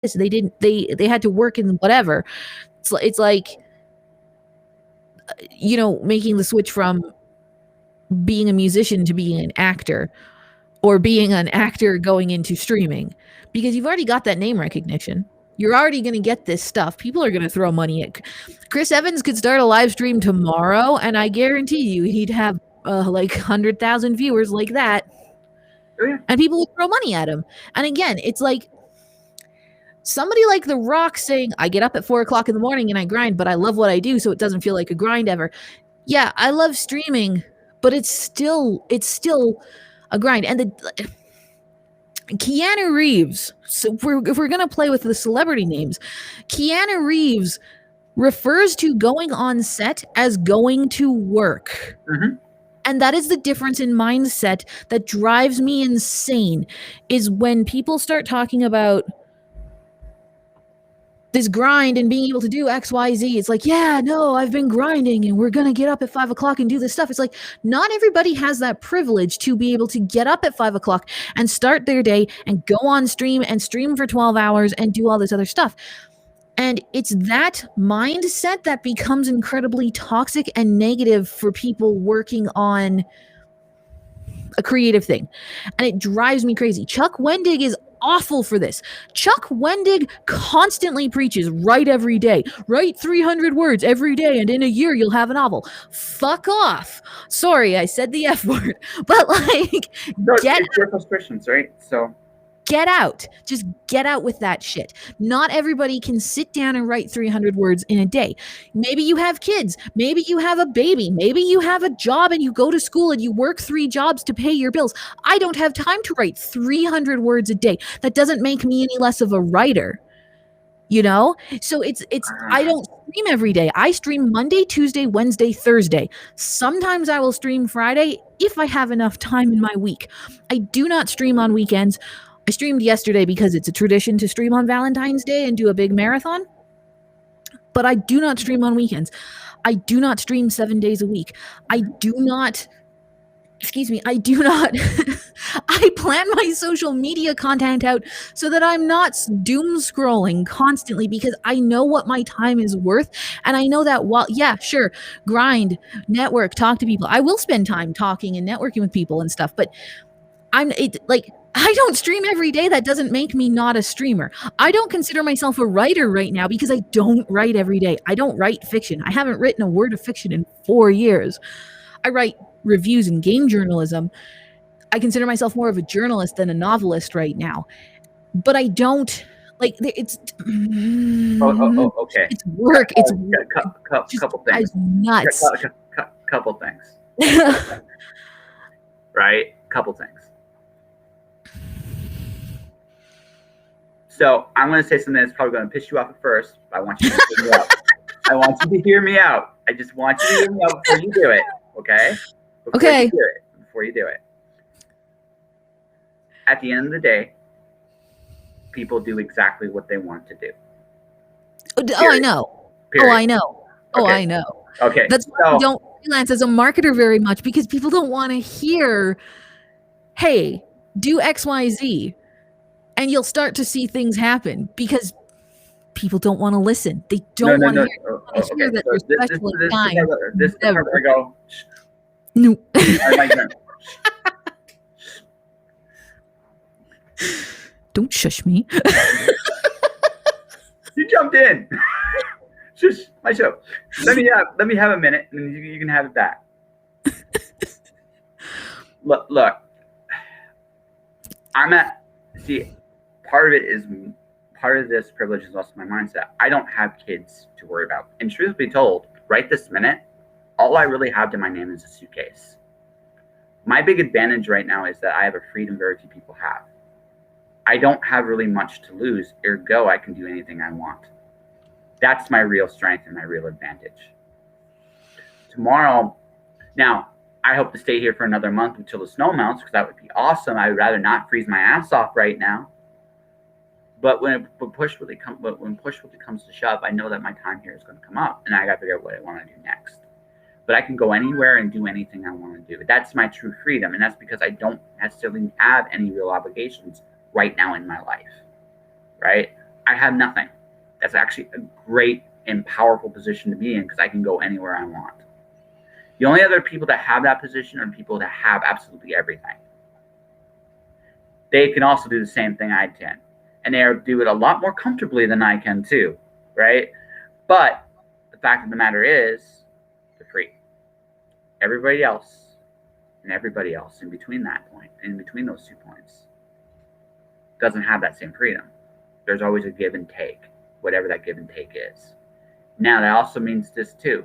They didn't. They had to work in whatever. It's like, making the switch from being a musician to being an actor, or being an actor going into streaming, because you've already got that name recognition. You're already going to get this stuff. People are going to throw money at Chris Evans. Could start a live stream tomorrow, and I guarantee you he'd have like 100,000 viewers like that. Oh, yeah. And people would throw money at him. And again, it's like somebody like The Rock saying, I get up at 4 o'clock in the morning and I grind, but I love what I do, so it doesn't feel like a grind ever. Yeah, I love streaming, but it's still a grind. And Keanu Reeves, so if we're going to play with the celebrity names, Keanu Reeves refers to going on set as going to work. Mm-hmm. And that is the difference in mindset that drives me insane, is when people start talking about this grind and being able to do X, Y, Z. It's like, yeah, no, I've been grinding and we're going to get up at 5 o'clock and do this stuff. It's like, not everybody has that privilege to be able to get up at 5 o'clock and start their day and go on stream and stream for 12 hours and do all this other stuff. And it's that mindset that becomes incredibly toxic and negative for people working on a creative thing. And it drives me crazy. Chuck Wendig is awful for this. Chuck Wendig constantly preaches, write every day, write 300 words every day, and in a year you'll have a novel. Fuck off. Sorry, I said the F word, but like, get Christians, right? So get out. Just get out with that shit. Not everybody can sit down and write 300 words in a day. Maybe you have kids. Maybe you have a baby. Maybe you have a job and you go to school and you work 3 jobs to pay your bills. I don't have time to write 300 words a day. That doesn't make me any less of a writer. So it's I don't stream every day. I stream Monday, Tuesday, Wednesday, Thursday. Sometimes I will stream Friday if I have enough time in my week. I do not stream on weekends. I streamed yesterday because it's a tradition to stream on Valentine's Day and do a big marathon. But I do not stream on weekends. I do not stream 7 days a week. I do not I plan my social media content out so that I'm not doom scrolling constantly, because I know what my time is worth. And I know that sure, grind, network, talk to people. I will spend time talking and networking with people and stuff, but I don't stream every day. That doesn't make me not a streamer. I don't consider myself a writer right now because I don't write every day. I don't write fiction. I haven't written a word of fiction in 4 years. I write reviews in game journalism. I consider myself more of a journalist than a novelist right now. But I don't it's okay. It's work. It's couple things. Nuts. Couple things. Right? Couple things. So I'm going to say something that's probably going to piss you off at first. But I want you to hear me out. I want you to hear me out. I just want you to hear me out before you do it. Okay? Before you do it. At the end of the day, people do exactly what they want to do. Oh, I know. Period. Oh, I know. Okay. Oh, I know. Okay. That's why I don't freelance as a marketer very much, because people don't want to hear, hey, do X, Y, Z. And you'll start to see things happen because people don't want to listen. They don't want to hear that you're special at time. This is where I go. No. Don't shush me. You jumped in. Shush, my show. Let me have a minute, and you can have it back. Look. Part of this privilege is also my mindset. I don't have kids to worry about. And truth be told, right this minute, all I really have to my name is a suitcase. My big advantage right now is that I have a freedom very few people have. I don't have really much to lose, ergo I can do anything I want. That's my real strength and my real advantage. Tomorrow, now, I hope to stay here for another month until the snow melts, because that would be awesome. I would rather not freeze my ass off right now. But when push really comes to shove, I know that my time here is going to come up, and I got to figure out what I want to do next. But I can go anywhere and do anything I want to do. That's my true freedom, and that's because I don't necessarily have any real obligations right now in my life, right? I have nothing. That's actually a great and powerful position to be in because I can go anywhere I want. The only other people that have that position are people that have absolutely everything. They can also do the same thing I can, and they do it a lot more comfortably than I can too, right? But the fact of the matter is, they're free. Everybody else and everybody else in between that point, in between those 2 points, doesn't have that same freedom. There's always a give and take, whatever that give and take is. Now, that also means this too.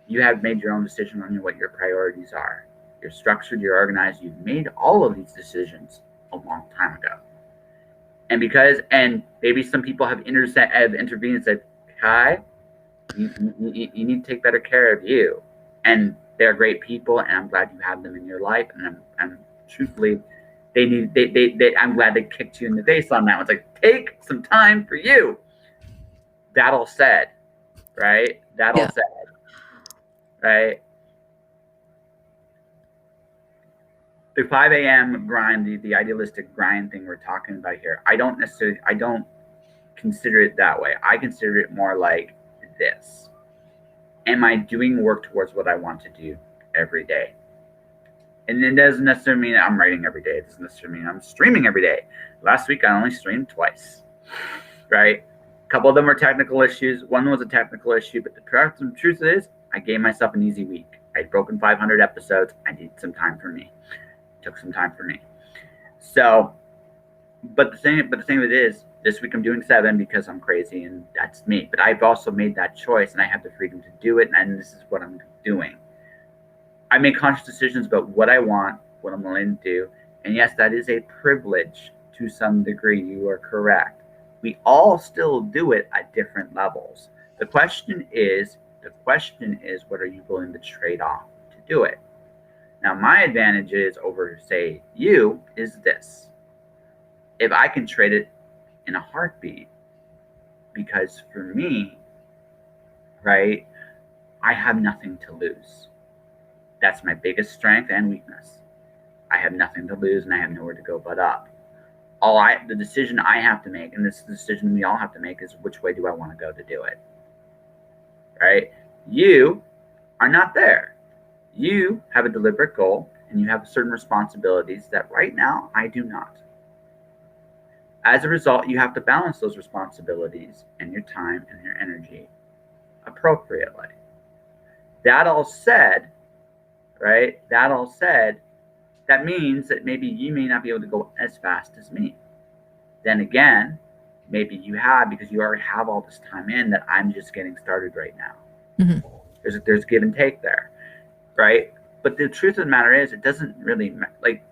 You have made your own decision on what your priorities are. You're structured, you're organized, you've made all of these decisions a long time ago. And maybe some people have intervened and said, Kai, you need to take better care of you. And they're great people, and I'm glad you have them in your life. And I'm truthfully, I'm glad they kicked you in the face on that. It's like, take some time for you. That all said, right? Right? The 5 a.m. grind, the idealistic grind thing we're talking about here, I don't consider it that way. I consider it more like this. Am I doing work towards what I want to do every day? And it doesn't necessarily mean I'm writing every day. It doesn't necessarily mean I'm streaming every day. Last week, I only streamed twice, right? A couple of them were technical issues. One was a technical issue, but the truth is, I gave myself an easy week. I'd broken 500 episodes. I needed some time for me. It took some time for me. So, but the thing of it is, this week I'm doing 7 because I'm crazy and that's me. But I've also made that choice and I have the freedom to do it, and this is what I'm doing. I make conscious decisions about what I want, what I'm willing to do. And yes, that is a privilege to some degree. You are correct. We all still do it at different levels. The question is, what are you willing to trade off to do it? Now, my advantage is over, say, you, is this. If I can trade it in a heartbeat, because for me, right, I have nothing to lose. That's my biggest strength and weakness. I have nothing to lose and I have nowhere to go but up. The decision I have to make, and this is the decision we all have to make, is which way do I want to go to do it, right? You are not there. You have a deliberate goal and you have certain responsibilities that right now I do not. As a result, you have to balance those responsibilities and your time and your energy appropriately. That all said, right? That means that maybe you may not be able to go as fast as me. Then again, maybe you have, because you already have all this time in, that I'm just getting started right now. Mm-hmm. There's give and take there, right? But the truth of the matter is, it doesn't really, like,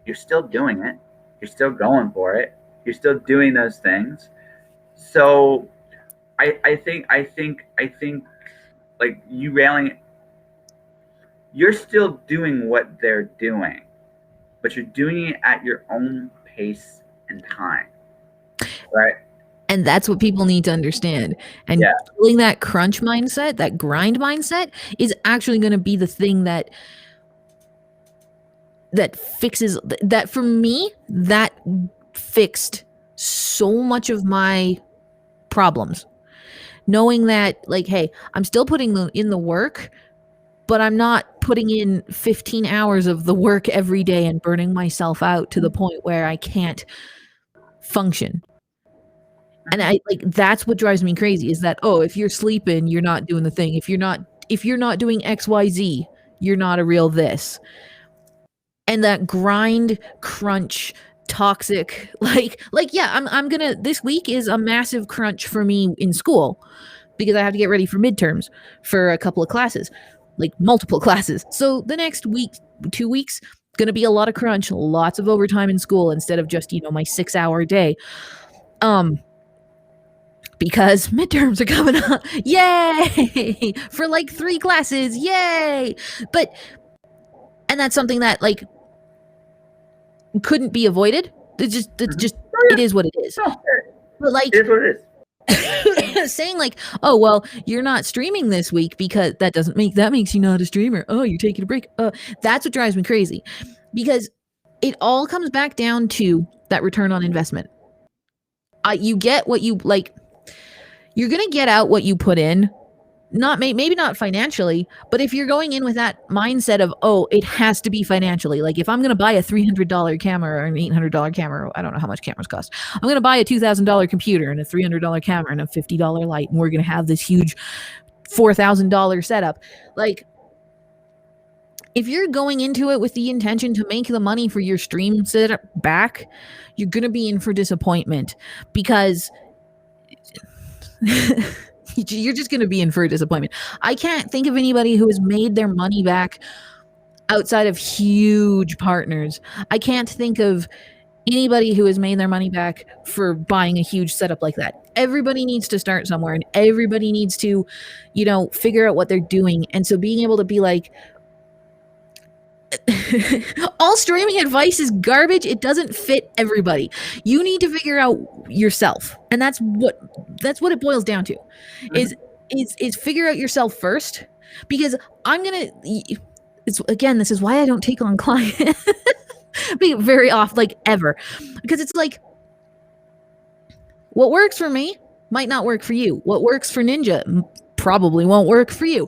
you're still doing it. You're still going for it. You're still doing those things. So I think like you railing, you're still doing what they're doing, but you're doing it at your own pace and time, right? And that's what people need to understand. And killing that crunch mindset, that grind mindset, is actually going to be the thing that fixes that. For me, that fixed so much of my problems. Knowing that, like, hey, I'm still putting in the work, but I'm not putting in 15 hours of the work every day and burning myself out to the point where I can't function. And that's what drives me crazy, is that, oh, if you're sleeping, you're not doing the thing. If you're not doing XYZ, you're not a real this. And that grind, crunch, toxic, I'm gonna, this week is a massive crunch for me in school because I have to get ready for midterms for a couple of classes, like multiple classes. So the next week, 2 weeks, gonna be a lot of crunch, lots of overtime in school instead of just, my 6-hour day. Because midterms are coming up. Yay! For like 3 classes. Yay! And that's something that couldn't be avoided. It is what it is. But it is what it is. Saying oh, well, you're not streaming this week because that makes you not a streamer. Oh, you're taking a break. That's what drives me crazy, because it all comes back down to that return on investment. You get what you like. You're gonna get out what you put in. Not maybe not financially, but if you're going in with that mindset of, oh, it has to be financially, like if I'm going to buy a $300 camera or an $800 camera, I don't know how much cameras cost. I'm going to buy a $2,000 computer and a $300 camera and a $50 light, and we're going to have this huge $4,000 setup. Like, if you're going into it with the intention to make the money for your stream setup back, you're going to be in for disappointment, because you're just going to be in for a disappointment. I can't think of anybody who has made their money back outside of huge partners. I can't think of anybody who has made their money back for buying a huge setup like that. Everybody needs to start somewhere, and everybody needs to, figure out what they're doing. And so being able to be like, all streaming advice is garbage. It doesn't fit everybody. You need to figure out yourself, and that's what it boils down to. Is figure out yourself first, because this is why I don't take on clients very often, like ever, because it's like, what works for me might not work for you. What works for Ninja probably won't work for you.